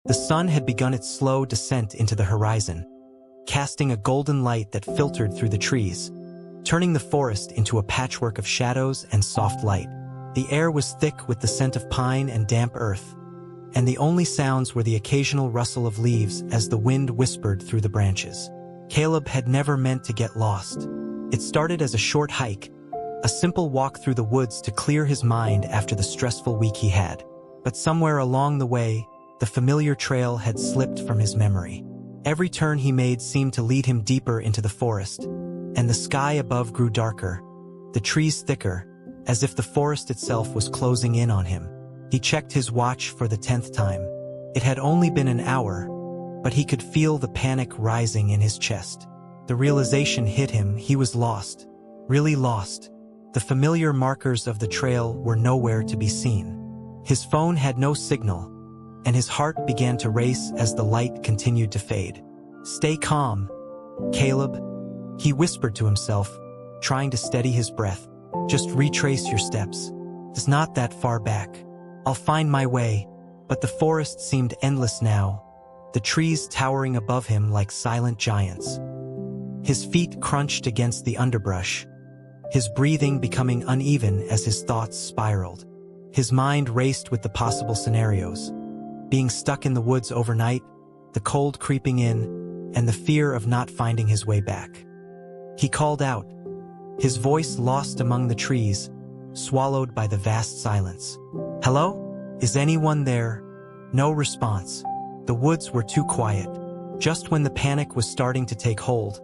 The sun had begun its slow descent into the horizon, casting a golden light that filtered through the trees, turning the forest into a patchwork of shadows and soft light. The air was thick with the scent of pine and damp earth, and the only sounds were the occasional rustle of leaves as the wind whispered through the branches. Caleb had never meant to get lost. It started as a short hike, a simple walk through the woods to clear his mind after the stressful week he had. But somewhere along the way, the familiar trail had slipped from his memory. Every turn he made seemed to lead him deeper into the forest, and the sky above grew darker, the trees thicker, as if the forest itself was closing in on him. He checked his watch for the 10th time. It had only been an hour, but he could feel the panic rising in his chest. The realization hit him he was lost, really lost. The familiar markers of the trail were nowhere to be seen. His phone had no signal, and his heart began to race as the light continued to fade. "Stay calm, Caleb," he whispered to himself, trying to steady his breath. "Just retrace your steps. It's not that far back. I'll find my way." But the forest seemed endless now, the trees towering above him like silent giants. His feet crunched against the underbrush, his breathing becoming uneven as his thoughts spiraled. His mind raced with the possible scenarios: being stuck in the woods overnight, the cold creeping in, and the fear of not finding his way back. He called out, his voice lost among the trees, swallowed by the vast silence. "Hello? Is anyone there?" No response. The woods were too quiet. Just when the panic was starting to take hold,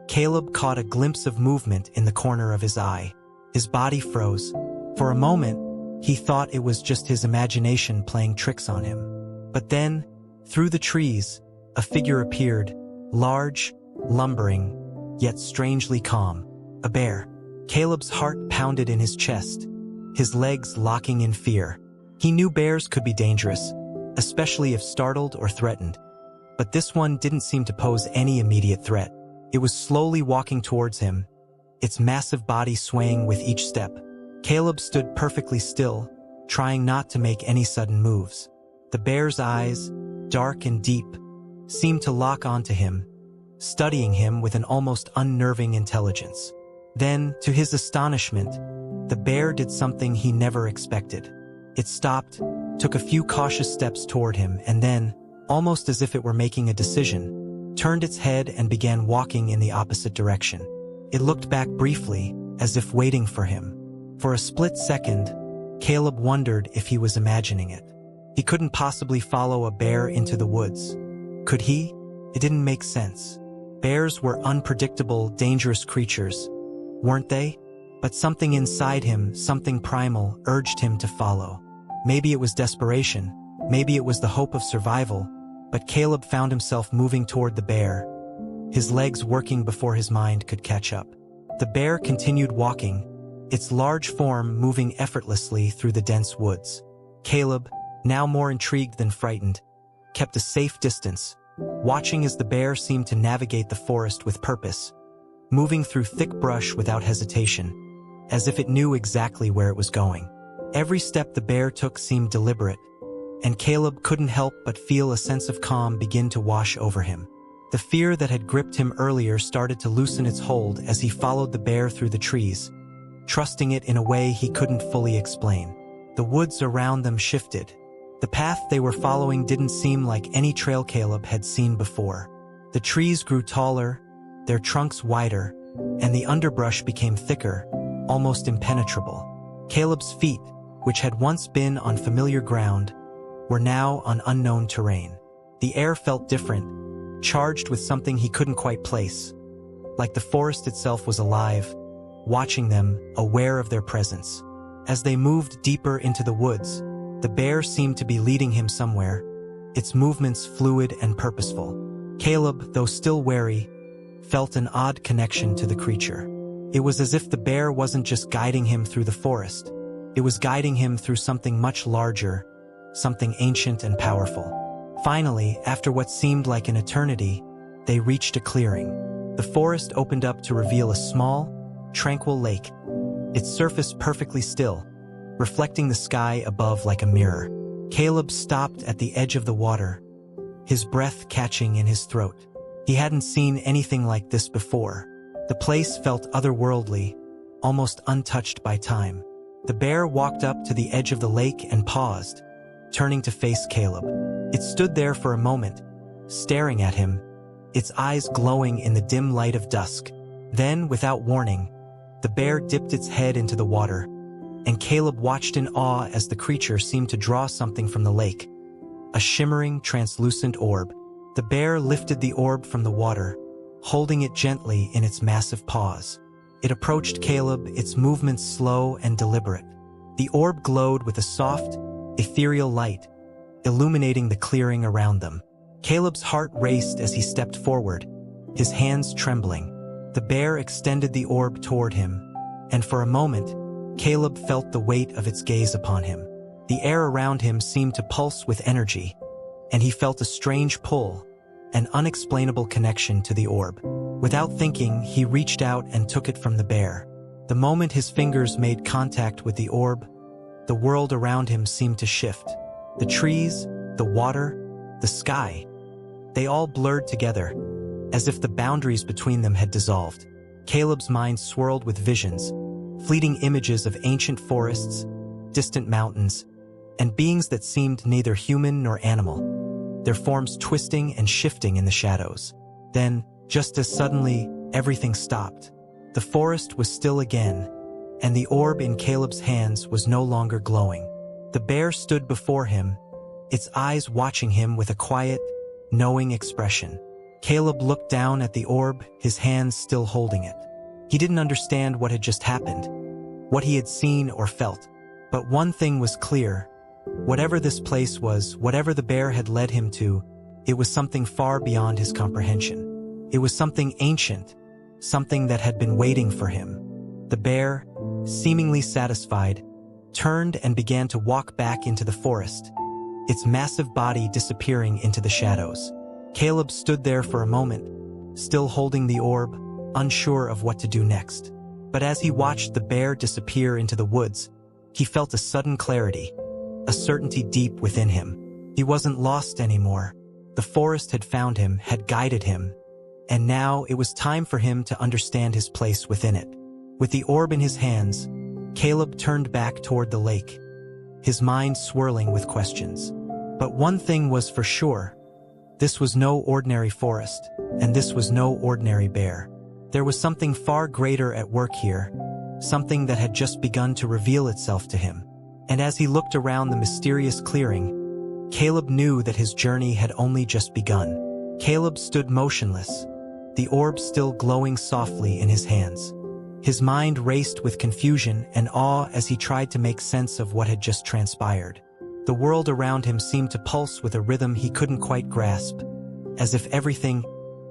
Caleb caught a glimpse of movement in the corner of his eye. His body froze. For a moment, he thought it was just his imagination playing tricks on him. But then, through the trees, a figure appeared, large, lumbering, yet strangely calm. A bear. Caleb's heart pounded in his chest, his legs locking in fear. He knew bears could be dangerous, especially if startled or threatened. But this one didn't seem to pose any immediate threat. It was slowly walking towards him, its massive body swaying with each step. Caleb stood perfectly still, trying not to make any sudden moves. The bear's eyes, dark and deep, seemed to lock onto him, studying him with an almost unnerving intelligence. Then, to his astonishment, the bear did something he never expected. It stopped, took a few cautious steps toward him, and then, almost as if it were making a decision, turned its head and began walking in the opposite direction. It looked back briefly, as if waiting for him. For a split second, Caleb wondered if he was imagining it. He couldn't possibly follow a bear into the woods. Could he? It didn't make sense. Bears were unpredictable, dangerous creatures, weren't they? But something inside him, something primal, urged him to follow. Maybe it was desperation, maybe it was the hope of survival, but Caleb found himself moving toward the bear, his legs working before his mind could catch up. The bear continued walking, its large form moving effortlessly through the dense woods. Caleb, now more intrigued than frightened, kept a safe distance, watching as the bear seemed to navigate the forest with purpose, moving through thick brush without hesitation, as if it knew exactly where it was going. Every step the bear took seemed deliberate, and Caleb couldn't help but feel a sense of calm begin to wash over him. The fear that had gripped him earlier started to loosen its hold as he followed the bear through the trees, trusting it in a way he couldn't fully explain. The woods around them shifted. The path they were following didn't seem like any trail Caleb had seen before. The trees grew taller, their trunks wider, and the underbrush became thicker, almost impenetrable. Caleb's feet, which had once been on familiar ground, were now on unknown terrain. The air felt different, charged with something he couldn't quite place, like the forest itself was alive, watching them, aware of their presence. As they moved deeper into the woods, the bear seemed to be leading him somewhere, its movements fluid and purposeful. Caleb, though still wary, felt an odd connection to the creature. It was as if the bear wasn't just guiding him through the forest, it was guiding him through something much larger, something ancient and powerful. Finally, after what seemed like an eternity, they reached a clearing. The forest opened up to reveal a small, tranquil lake, its surface perfectly still, reflecting the sky above like a mirror. Caleb stopped at the edge of the water, his breath catching in his throat. He hadn't seen anything like this before. The place felt otherworldly, almost untouched by time. The bear walked up to the edge of the lake and paused, turning to face Caleb. It stood there for a moment, staring at him, its eyes glowing in the dim light of dusk. Then, without warning, the bear dipped its head into the water, and Caleb watched in awe as the creature seemed to draw something from the lake. A shimmering, translucent orb. The bear lifted the orb from the water, holding it gently in its massive paws. It approached Caleb, its movements slow and deliberate. The orb glowed with a soft, ethereal light, illuminating the clearing around them. Caleb's heart raced as he stepped forward, his hands trembling. The bear extended the orb toward him, and for a moment, Caleb felt the weight of its gaze upon him. The air around him seemed to pulse with energy, and he felt a strange pull, an unexplainable connection to the orb. Without thinking, he reached out and took it from the bear. The moment his fingers made contact with the orb, the world around him seemed to shift. The trees, the water, the sky, they all blurred together, as if the boundaries between them had dissolved. Caleb's mind swirled with visions, fleeting images of ancient forests, distant mountains, and beings that seemed neither human nor animal, their forms twisting and shifting in the shadows. Then, just as suddenly, everything stopped. The forest was still again, and the orb in Caleb's hands was no longer glowing. The bear stood before him, its eyes watching him with a quiet, knowing expression. Caleb looked down at the orb, his hands still holding it. He didn't understand what had just happened, what he had seen or felt. But one thing was clear. Whatever this place was, whatever the bear had led him to, it was something far beyond his comprehension. It was something ancient, something that had been waiting for him. The bear, seemingly satisfied, turned and began to walk back into the forest, its massive body disappearing into the shadows. Caleb stood there for a moment, still holding the orb, unsure of what to do next. But as he watched the bear disappear into the woods, he felt a sudden clarity, a certainty deep within him. He wasn't lost anymore. The forest had found him, had guided him, and now it was time for him to understand his place within it. With the orb in his hands, Caleb turned back toward the lake, his mind swirling with questions. But one thing was for sure. This was no ordinary forest, and this was no ordinary bear. There was something far greater at work here, something that had just begun to reveal itself to him. And as he looked around the mysterious clearing, Caleb knew that his journey had only just begun. Caleb stood motionless, the orb still glowing softly in his hands. His mind raced with confusion and awe as he tried to make sense of what had just transpired. The world around him seemed to pulse with a rhythm he couldn't quite grasp, as if everything,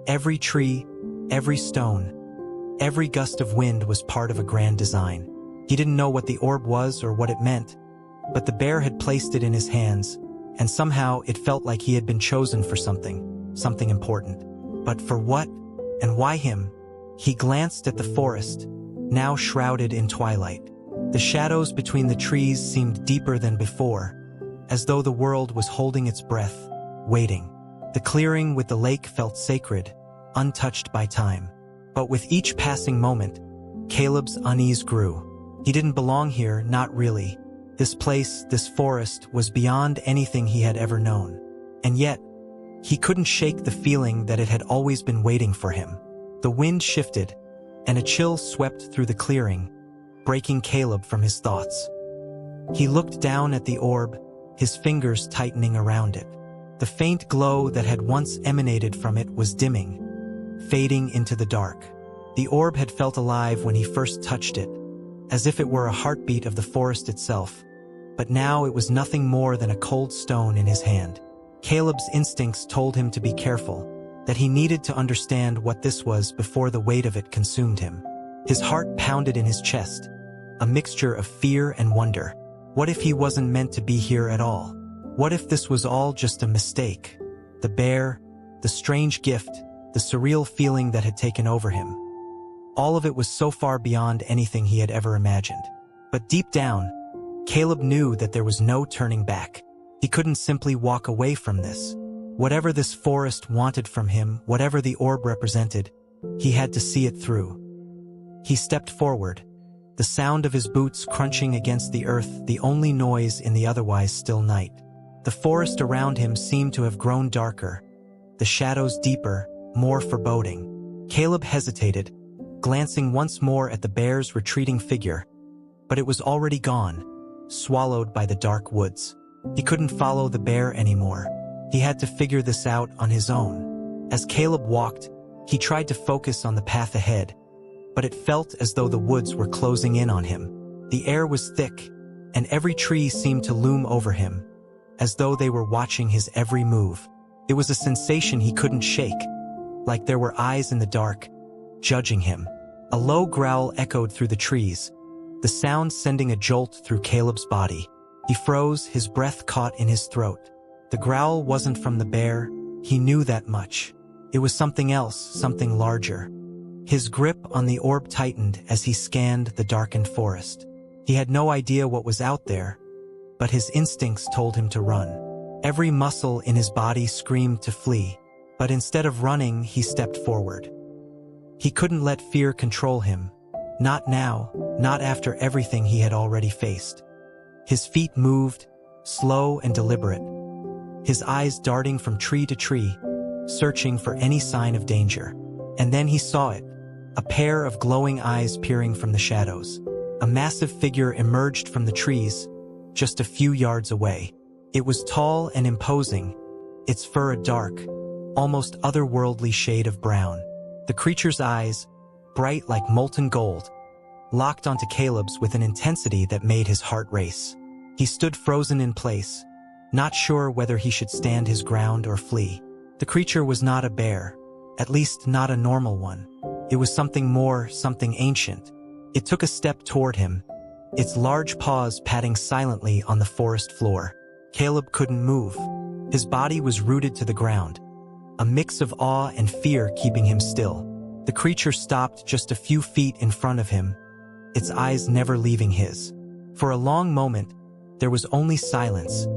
every tree, every stone, every gust of wind was part of a grand design. He didn't know what the orb was or what it meant, but the bear had placed it in his hands, and somehow it felt like he had been chosen for something important. But for what and why him? He glanced at the forest, now shrouded in twilight. The shadows between the trees seemed deeper than before, as though the world was holding its breath, waiting. The clearing with the lake felt sacred, untouched by time. But with each passing moment, Caleb's unease grew. He didn't belong here, not really. This place, this forest, was beyond anything he had ever known. And yet, he couldn't shake the feeling that it had always been waiting for him. The wind shifted, and a chill swept through the clearing, breaking Caleb from his thoughts. He looked down at the orb, his fingers tightening around it. The faint glow that had once emanated from it was dimming, fading into the dark. The orb had felt alive when he first touched it, as if it were a heartbeat of the forest itself. But now it was nothing more than a cold stone in his hand. Caleb's instincts told him to be careful, that he needed to understand what this was before the weight of it consumed him. His heart pounded in his chest, a mixture of fear and wonder. What if he wasn't meant to be here at all? What if this was all just a mistake? The bear, the strange gift, the surreal feeling that had taken over him. All of it was so far beyond anything he had ever imagined. But deep down, Caleb knew that there was no turning back. He couldn't simply walk away from this. Whatever this forest wanted from him, whatever the orb represented, he had to see it through. He stepped forward, the sound of his boots crunching against the earth the only noise in the otherwise still night. The forest around him seemed to have grown darker, the shadows deeper, more foreboding. Caleb hesitated, glancing once more at the bear's retreating figure, but it was already gone, swallowed by the dark woods. He couldn't follow the bear anymore. He had to figure this out on his own. As Caleb walked, he tried to focus on the path ahead, but it felt as though the woods were closing in on him. The air was thick, and every tree seemed to loom over him, as though they were watching his every move. It was a sensation he couldn't shake, like there were eyes in the dark, judging him. A low growl echoed through the trees, the sound sending a jolt through Caleb's body. He froze, his breath caught in his throat. The growl wasn't from the bear, he knew that much. It was something else, something larger. His grip on the orb tightened as he scanned the darkened forest. He had no idea what was out there, but his instincts told him to run. Every muscle in his body screamed to flee, but instead of running, he stepped forward. He couldn't let fear control him. Not now, not after everything he had already faced. His feet moved, slow and deliberate, his eyes darting from tree to tree, searching for any sign of danger. And then he saw it, a pair of glowing eyes peering from the shadows. A massive figure emerged from the trees, just a few yards away. It was tall and imposing, its fur a dark, almost otherworldly shade of brown. The creature's eyes, bright like molten gold, locked onto Caleb's with an intensity that made his heart race. He stood frozen in place, not sure whether he should stand his ground or flee. The creature was not a bear, at least not a normal one. It was something more, something ancient. It took a step toward him, its large paws patting silently on the forest floor. Caleb couldn't move. His body was rooted to the ground, a mix of awe and fear keeping him still. The creature stopped just a few feet in front of him, its eyes never leaving his. For a long moment, there was only silence,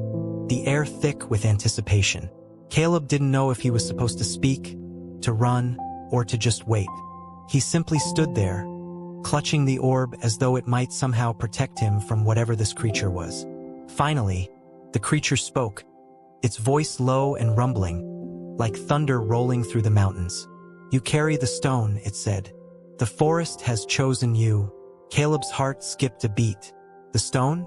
the air thick with anticipation. Caleb didn't know if he was supposed to speak, to run, or to just wait. He simply stood there, clutching the orb as though it might somehow protect him from whatever this creature was. Finally, the creature spoke, its voice low and rumbling, like thunder rolling through the mountains. "You carry the stone," it said. "The forest has chosen you." Caleb's heart skipped a beat. The stone?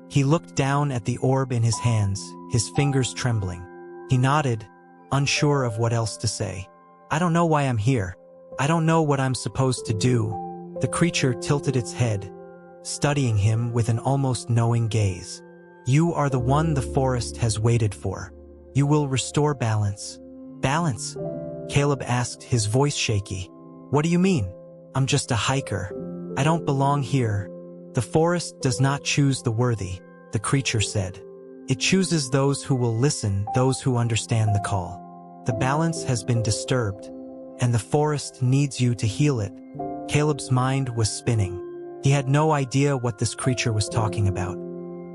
He looked down at the orb in his hands, his fingers trembling. He nodded, unsure of what else to say. "I don't know why I'm here. I don't know what I'm supposed to do." The creature tilted its head, studying him with an almost knowing gaze. "You are the one the forest has waited for. You will restore balance." "Balance?" Caleb asked, his voice shaky. "What do you mean? I'm just a hiker. I don't belong here." "The forest does not choose the worthy," the creature said. "It chooses those who will listen, those who understand the call. The balance has been disturbed, and the forest needs you to heal it." Caleb's mind was spinning. He had no idea what this creature was talking about.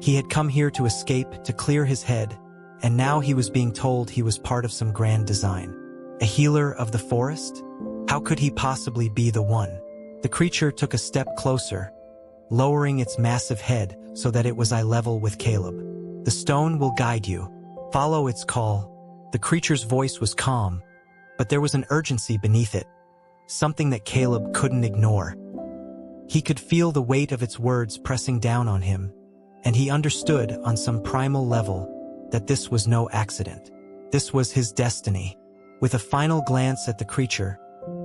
He had come here to escape, to clear his head, and now he was being told he was part of some grand design. A healer of the forest? How could he possibly be the one? The creature took a step closer, lowering its massive head so that it was eye level with Caleb. "The stone will guide you. Follow its call." The creature's voice was calm, but there was an urgency beneath it, something that Caleb couldn't ignore. He could feel the weight of its words pressing down on him, and he understood on some primal level that this was no accident. This was his destiny. With a final glance at the creature,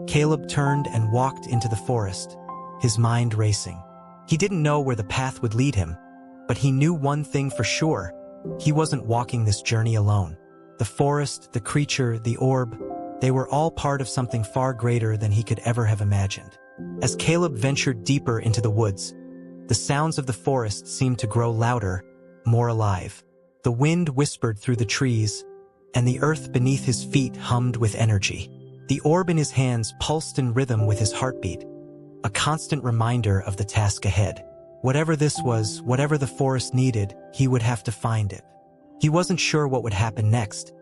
Caleb turned and walked into the forest, his mind racing. He didn't know where the path would lead him, but he knew one thing for sure. He wasn't walking this journey alone. The forest, the creature, the orb, they were all part of something far greater than he could ever have imagined. As Caleb ventured deeper into the woods, the sounds of the forest seemed to grow louder, more alive. The wind whispered through the trees, and the earth beneath his feet hummed with energy. The orb in his hands pulsed in rhythm with his heartbeat, a constant reminder of the task ahead. Whatever this was, whatever the forest needed, he would have to find it. He wasn't sure what would happen next,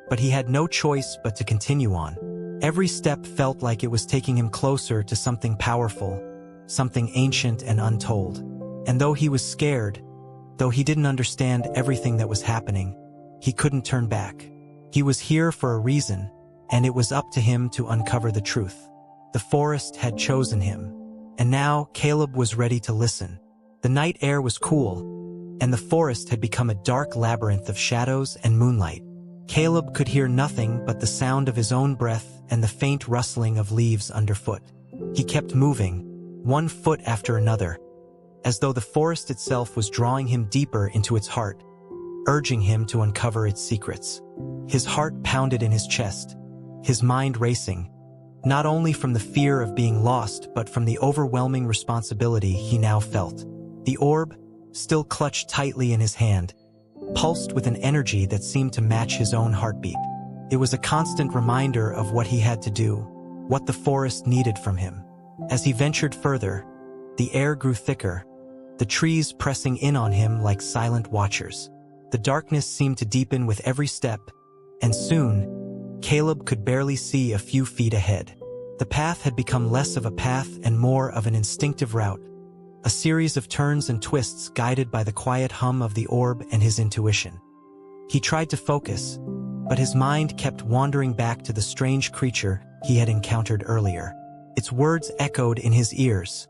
but he had no choice but to continue on. Every step felt like it was taking him closer to something powerful, something ancient and untold. And though he was scared, though he didn't understand everything that was happening, he couldn't turn back. He was here for a reason, and it was up to him to uncover the truth. The forest had chosen him, and now Caleb was ready to listen. The night air was cool, and the forest had become a dark labyrinth of shadows and moonlight. Caleb could hear nothing but the sound of his own breath and the faint rustling of leaves underfoot. He kept moving, one foot after another, as though the forest itself was drawing him deeper into its heart, urging him to uncover its secrets. His heart pounded in his chest, his mind racing, not only from the fear of being lost but from the overwhelming responsibility he now felt. The orb, still clutched tightly in his hand, pulsed with an energy that seemed to match his own heartbeat. It was a constant reminder of what he had to do, what the forest needed from him. As he ventured further, the air grew thicker, the trees pressing in on him like silent watchers. The darkness seemed to deepen with every step, and soon, Caleb could barely see a few feet ahead. The path had become less of a path and more of an instinctive route, a series of turns and twists guided by the quiet hum of the orb and his intuition. He tried to focus, but his mind kept wandering back to the strange creature he had encountered earlier. Its words echoed in his ears.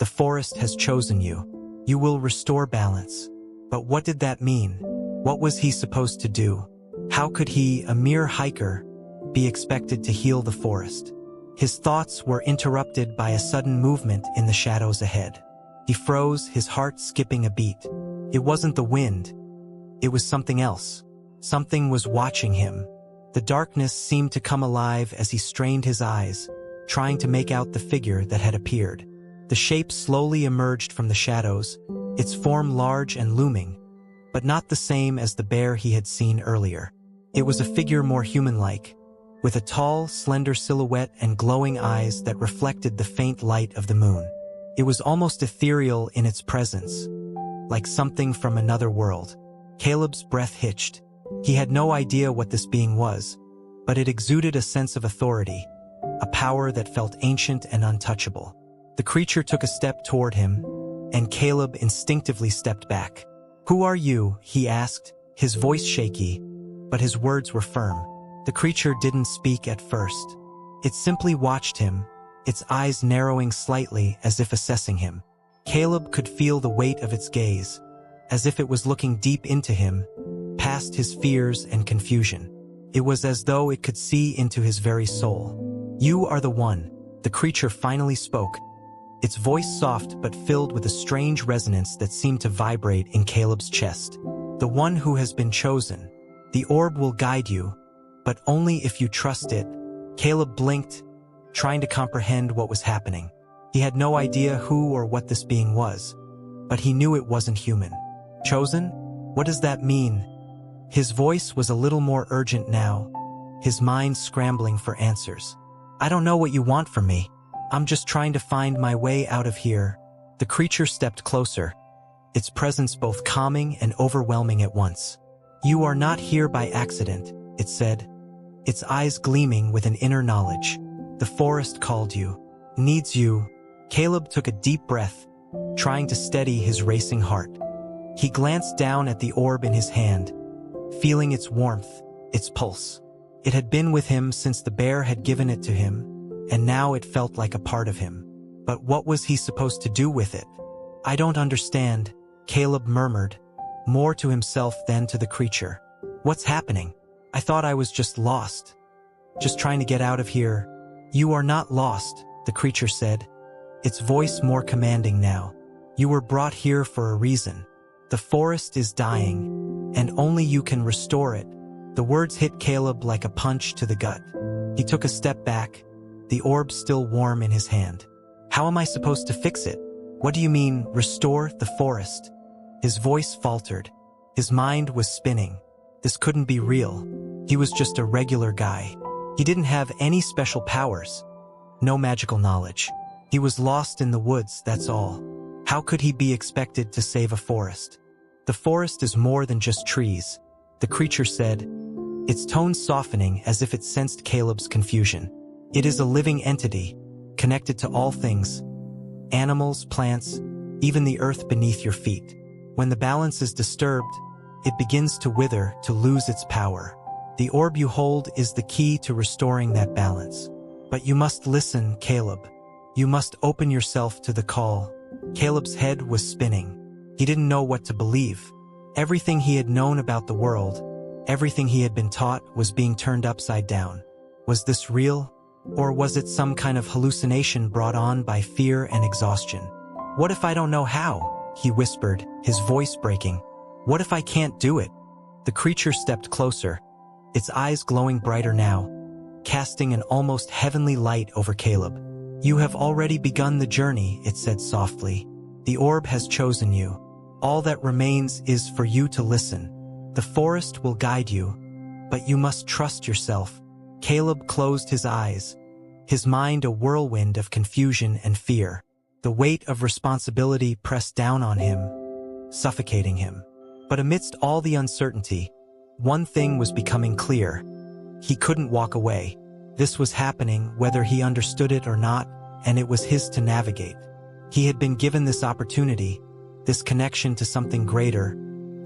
"The forest has chosen you. You will restore balance." But what did that mean? What was he supposed to do? How could he, a mere hiker, be expected to heal the forest? His thoughts were interrupted by a sudden movement in the shadows ahead. He froze, his heart skipping a beat. It wasn't the wind. It was something else. Something was watching him. The darkness seemed to come alive as he strained his eyes, trying to make out the figure that had appeared. The shape slowly emerged from the shadows, its form large and looming, but not the same as the bear he had seen earlier. It was a figure more human-like, with a tall, slender silhouette and glowing eyes that reflected the faint light of the moon. It was almost ethereal in its presence, like something from another world. Caleb's breath hitched. He had no idea what this being was, but it exuded a sense of authority, a power that felt ancient and untouchable. The creature took a step toward him, and Caleb instinctively stepped back. "Who are you?" he asked, his voice shaky, but his words were firm. The creature didn't speak at first. It simply watched him, its eyes narrowing slightly as if assessing him. Caleb could feel the weight of its gaze, as if it was looking deep into him, past his fears and confusion. It was as though it could see into his very soul. "You are the one," the creature finally spoke, its voice soft but filled with a strange resonance that seemed to vibrate in Caleb's chest. "The one who has been chosen. The orb will guide you, but only if you trust it." Caleb blinked, trying to comprehend what was happening. He had no idea who or what this being was, but he knew it wasn't human. "Chosen? What does that mean?" His voice was a little more urgent now, his mind scrambling for answers. "I don't know what you want from me. I'm just trying to find my way out of here." The creature stepped closer, its presence both calming and overwhelming at once. "You are not here by accident," it said, its eyes gleaming with an inner knowledge. "The forest called you, needs you." Caleb took a deep breath, trying to steady his racing heart. He glanced down at the orb in his hand, feeling its warmth, its pulse. It had been with him since the bear had given it to him, and now it felt like a part of him. But what was he supposed to do with it? "I don't understand," Caleb murmured, more to himself than to the creature. "What's happening? I thought I was just lost. Just trying to get out of here." "You are not lost," the creature said, its voice more commanding now. "You were brought here for a reason. The forest is dying, and only you can restore it." The words hit Caleb like a punch to the gut. He took a step back, the orb still warm in his hand. "How am I supposed to fix it? What do you mean, restore the forest?" His voice faltered. His mind was spinning. This couldn't be real. He was just a regular guy. He didn't have any special powers, no magical knowledge. He was lost in the woods, that's all. How could he be expected to save a forest? "The forest is more than just trees," the creature said, its tone softening as if it sensed Caleb's confusion. It is a living entity, connected to all things, animals, plants, even the earth beneath your feet. When the balance is disturbed, it begins to wither, to lose its power. The orb you hold is the key to restoring that balance. But you must listen, Caleb. You must open yourself to the call. Caleb's head was spinning. He didn't know what to believe. Everything he had known about the world, everything he had been taught, was being turned upside down. Was this real? Or was it some kind of hallucination brought on by fear and exhaustion? What if I don't know how? He whispered, his voice breaking. What if I can't do it? The creature stepped closer, its eyes glowing brighter now, casting an almost heavenly light over Caleb. You have already begun the journey, it said softly. The orb has chosen you. All that remains is for you to listen. The forest will guide you, but you must trust yourself. Caleb closed his eyes, his mind a whirlwind of confusion and fear. The weight of responsibility pressed down on him, suffocating him. But amidst all the uncertainty, one thing was becoming clear. He couldn't walk away. This was happening whether he understood it or not, and it was his to navigate. He had been given this opportunity, this connection to something greater,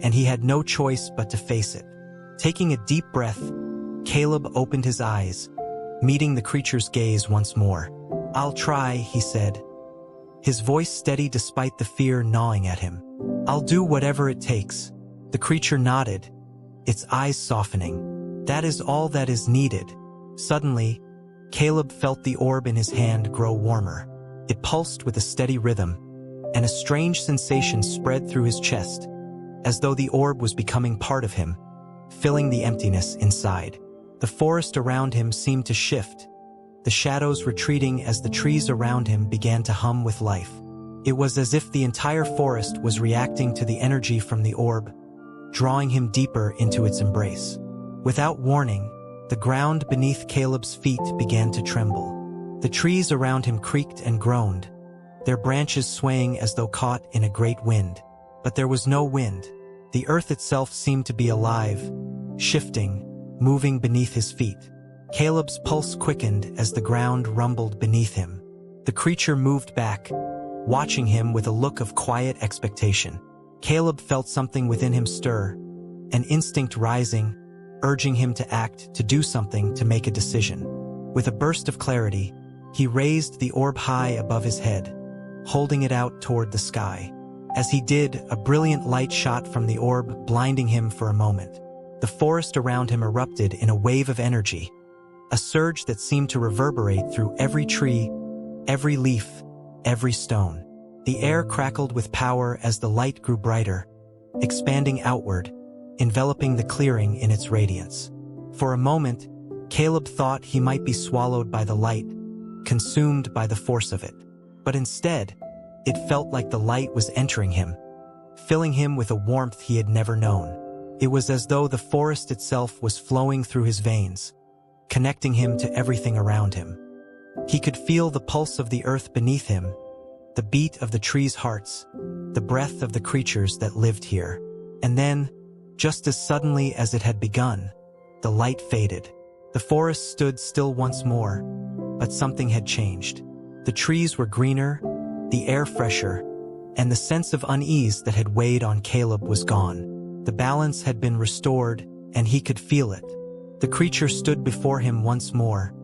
and he had no choice but to face it. Taking a deep breath, Caleb opened his eyes, meeting the creature's gaze once more. I'll try, he said, his voice steady despite the fear gnawing at him. I'll do whatever it takes. The creature nodded, its eyes softening. That is all that is needed. Suddenly, Caleb felt the orb in his hand grow warmer. It pulsed with a steady rhythm, and a strange sensation spread through his chest, as though the orb was becoming part of him, filling the emptiness inside. The forest around him seemed to shift, the shadows retreating as the trees around him began to hum with life. It was as if the entire forest was reacting to the energy from the orb, drawing him deeper into its embrace. Without warning, the ground beneath Caleb's feet began to tremble. The trees around him creaked and groaned, their branches swaying as though caught in a great wind. But there was no wind. The earth itself seemed to be alive, shifting, moving beneath his feet. Caleb's pulse quickened as the ground rumbled beneath him. The creature moved back, watching him with a look of quiet expectation. Caleb felt something within him stir, an instinct rising, urging him to act, to do something, to make a decision. With a burst of clarity, he raised the orb high above his head, holding it out toward the sky. As he did, a brilliant light shot from the orb, blinding him for a moment. The forest around him erupted in a wave of energy, a surge that seemed to reverberate through every tree, every leaf, every stone. The air crackled with power as the light grew brighter, expanding outward, enveloping the clearing in its radiance. For a moment, Caleb thought he might be swallowed by the light, consumed by the force of it. But instead, it felt like the light was entering him, filling him with a warmth he had never known. It was as though the forest itself was flowing through his veins, connecting him to everything around him. He could feel the pulse of the earth beneath him, the beat of the trees' hearts, the breath of the creatures that lived here. And then, just as suddenly as it had begun, the light faded. The forest stood still once more, but something had changed. The trees were greener, the air fresher, and the sense of unease that had weighed on Caleb was gone. The balance had been restored, and he could feel it. The creature stood before him once more,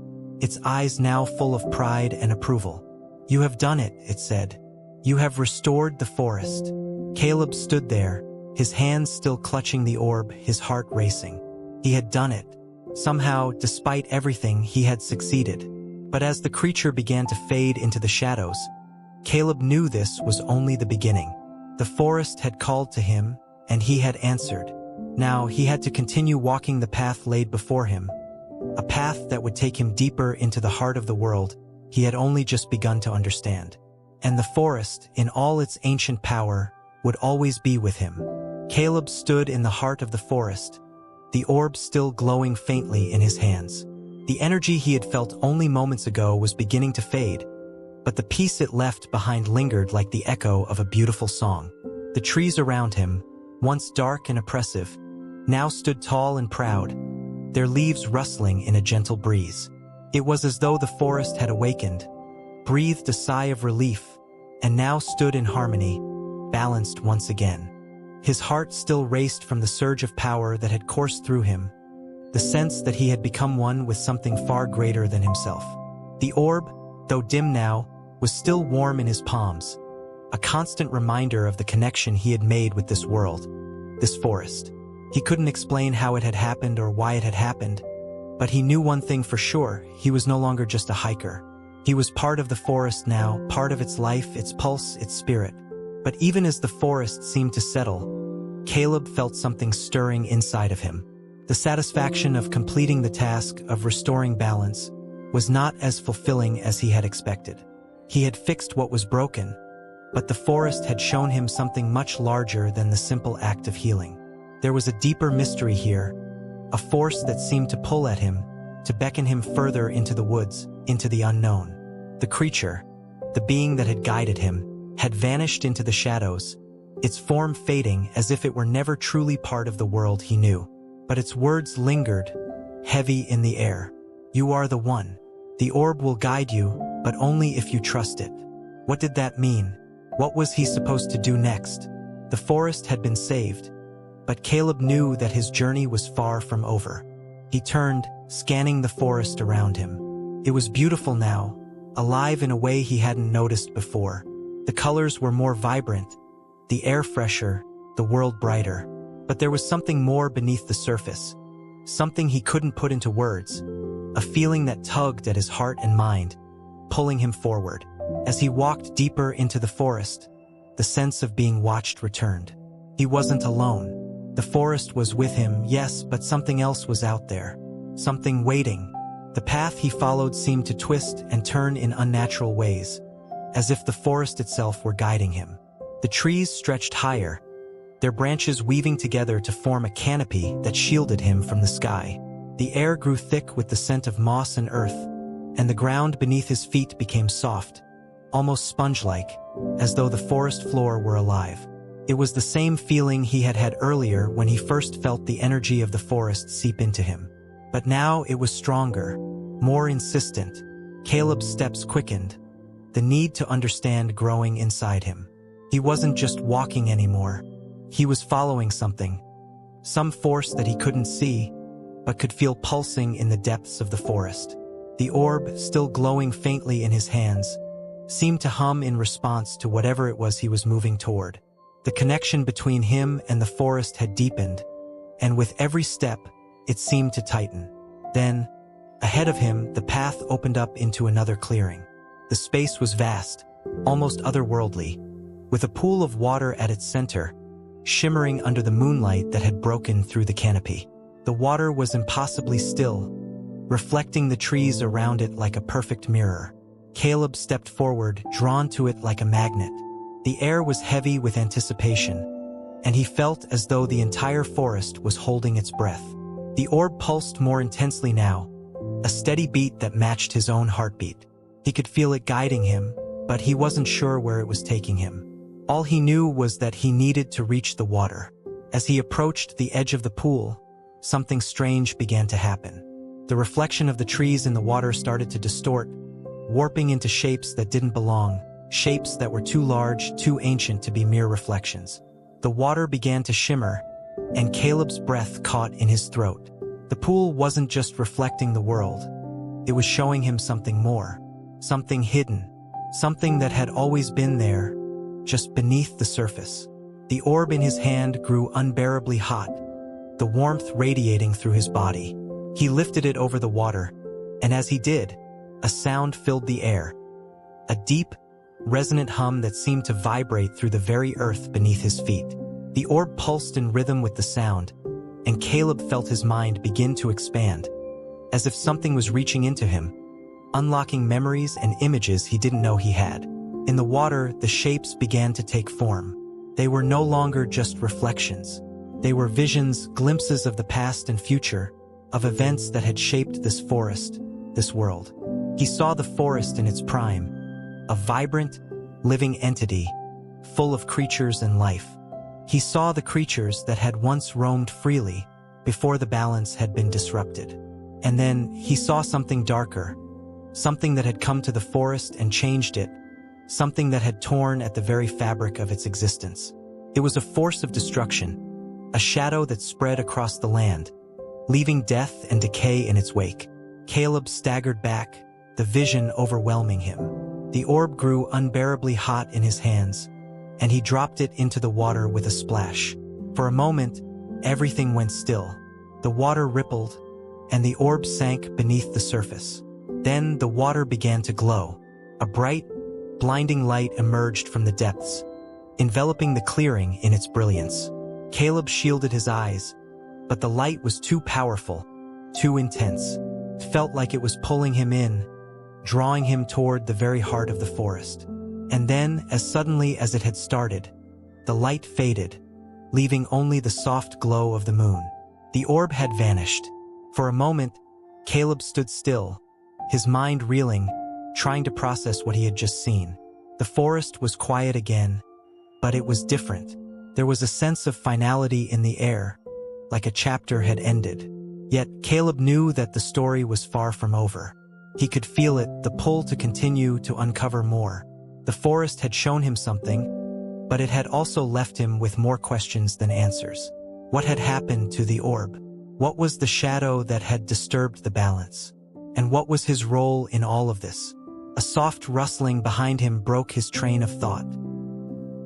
its eyes now full of pride and approval. You have done it, it said. You have restored the forest. Caleb stood there, his hands still clutching the orb, his heart racing. He had done it. Somehow, despite everything, he had succeeded. But as the creature began to fade into the shadows, Caleb knew this was only the beginning. The forest had called to him, and he had answered. Now he had to continue walking the path laid before him, a path that would take him deeper into the heart of the world he had only just begun to understand. And the forest, in all its ancient power, would always be with him. Caleb stood in the heart of the forest, the orb still glowing faintly in his hands. The energy he had felt only moments ago was beginning to fade, but the peace it left behind lingered like the echo of a beautiful song. The trees around him, once dark and oppressive, now stood tall and proud, their leaves rustling in a gentle breeze. It was as though the forest had awakened, breathed a sigh of relief, and now stood in harmony, balanced once again. His heart still raced from the surge of power that had coursed through him, the sense that he had become one with something far greater than himself. The orb, though dim now, was still warm in his palms, a constant reminder of the connection he had made with this world, this forest. He couldn't explain how it had happened or why it had happened, but he knew one thing for sure: he was no longer just a hiker. He was part of the forest now, part of its life, its pulse, its spirit. But even as the forest seemed to settle, Caleb felt something stirring inside of him. The satisfaction of completing the task of restoring balance was not as fulfilling as he had expected. He had fixed what was broken, but the forest had shown him something much larger than the simple act of healing. There was a deeper mystery here, a force that seemed to pull at him, to beckon him further into the woods, into the unknown. The creature, the being that had guided him, had vanished into the shadows, its form fading as if it were never truly part of the world he knew. But its words lingered, heavy in the air. "You are the one. The orb will guide you, but only if you trust it." What did that mean? What was he supposed to do next? The forest had been saved, but Caleb knew that his journey was far from over. He turned, scanning the forest around him. It was beautiful now, alive in a way he hadn't noticed before. The colors were more vibrant, the air fresher, the world brighter. But there was something more beneath the surface, something he couldn't put into words, a feeling that tugged at his heart and mind, pulling him forward. As he walked deeper into the forest, the sense of being watched returned. He wasn't alone. The forest was with him, yes, but something else was out there, something waiting. The path he followed seemed to twist and turn in unnatural ways, as if the forest itself were guiding him. The trees stretched higher, their branches weaving together to form a canopy that shielded him from the sky. The air grew thick with the scent of moss and earth, and the ground beneath his feet became soft, almost sponge-like, as though the forest floor were alive. It was the same feeling he had had earlier when he first felt the energy of the forest seep into him. But now it was stronger, more insistent. Caleb's steps quickened, the need to understand growing inside him. He wasn't just walking anymore. He was following something, some force that he couldn't see, but could feel pulsing in the depths of the forest. The orb, still glowing faintly in his hands, seemed to hum in response to whatever it was he was moving toward. The connection between him and the forest had deepened, and with every step, it seemed to tighten. Then, ahead of him, the path opened up into another clearing. The space was vast, almost otherworldly, with a pool of water at its center, shimmering under the moonlight that had broken through the canopy. The water was impossibly still, reflecting the trees around it like a perfect mirror. Caleb stepped forward, drawn to it like a magnet. The air was heavy with anticipation, and he felt as though the entire forest was holding its breath. The orb pulsed more intensely now, a steady beat that matched his own heartbeat. He could feel it guiding him, but he wasn't sure where it was taking him. All he knew was that he needed to reach the water. As he approached the edge of the pool, something strange began to happen. The reflection of the trees in the water started to distort, warping into shapes that didn't belong, shapes that were too large, too ancient to be mere reflections. The water began to shimmer, and Caleb's breath caught in his throat. The pool wasn't just reflecting the world. It was showing him something more, something hidden, something that had always been there, just beneath the surface. The orb in his hand grew unbearably hot, the warmth radiating through his body. He lifted it over the water, and as he did, a sound filled the air. A deep, resonant hum that seemed to vibrate through the very earth beneath his feet. The orb pulsed in rhythm with the sound, and Caleb felt his mind begin to expand, as if something was reaching into him, unlocking memories and images he didn't know he had. In the water, the shapes began to take form. They were no longer just reflections. They were visions, glimpses of the past and future, of events that had shaped this forest, this world. He saw the forest in its prime, a vibrant, living entity, full of creatures and life. He saw the creatures that had once roamed freely, before the balance had been disrupted. And then he saw something darker, something that had come to the forest and changed it, something that had torn at the very fabric of its existence. It was a force of destruction, a shadow that spread across the land, leaving death and decay in its wake. Caleb staggered back, the vision overwhelming him. The orb grew unbearably hot in his hands, and he dropped it into the water with a splash. For a moment, everything went still. The water rippled, and the orb sank beneath the surface. Then the water began to glow. A bright, blinding light emerged from the depths, enveloping the clearing in its brilliance. Caleb shielded his eyes, but the light was too powerful, too intense. It felt like it was pulling him in, drawing him toward the very heart of the forest. And then, as suddenly as it had started, the light faded, leaving only the soft glow of the moon. The orb had vanished. For a moment, Caleb stood still, his mind reeling, trying to process what he had just seen. The forest was quiet again, but it was different. There was a sense of finality in the air, like a chapter had ended. Yet Caleb knew that the story was far from over. He could feel it, the pull to continue to uncover more. The forest had shown him something, but it had also left him with more questions than answers. What had happened to the orb? What was the shadow that had disturbed the balance? And what was his role in all of this? A soft rustling behind him broke his train of thought.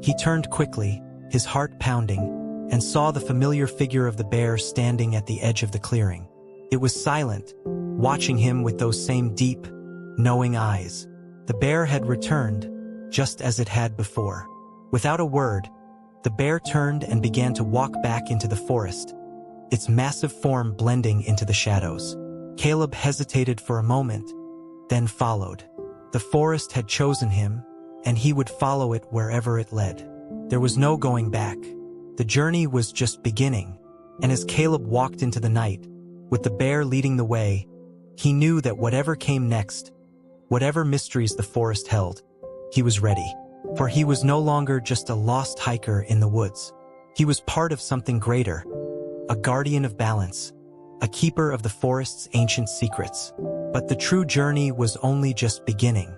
He turned quickly, his heart pounding, and saw the familiar figure of the bear standing at the edge of the clearing. It was silent, watching him with those same deep, knowing eyes. The bear had returned, just as it had before. Without a word, the bear turned and began to walk back into the forest, its massive form blending into the shadows. Caleb hesitated for a moment, then followed. The forest had chosen him, and he would follow it wherever it led. There was no going back. The journey was just beginning, and as Caleb walked into the night, with the bear leading the way, he knew that whatever came next, whatever mysteries the forest held, he was ready. For he was no longer just a lost hiker in the woods. He was part of something greater, a guardian of balance, a keeper of the forest's ancient secrets. But the true journey was only just beginning.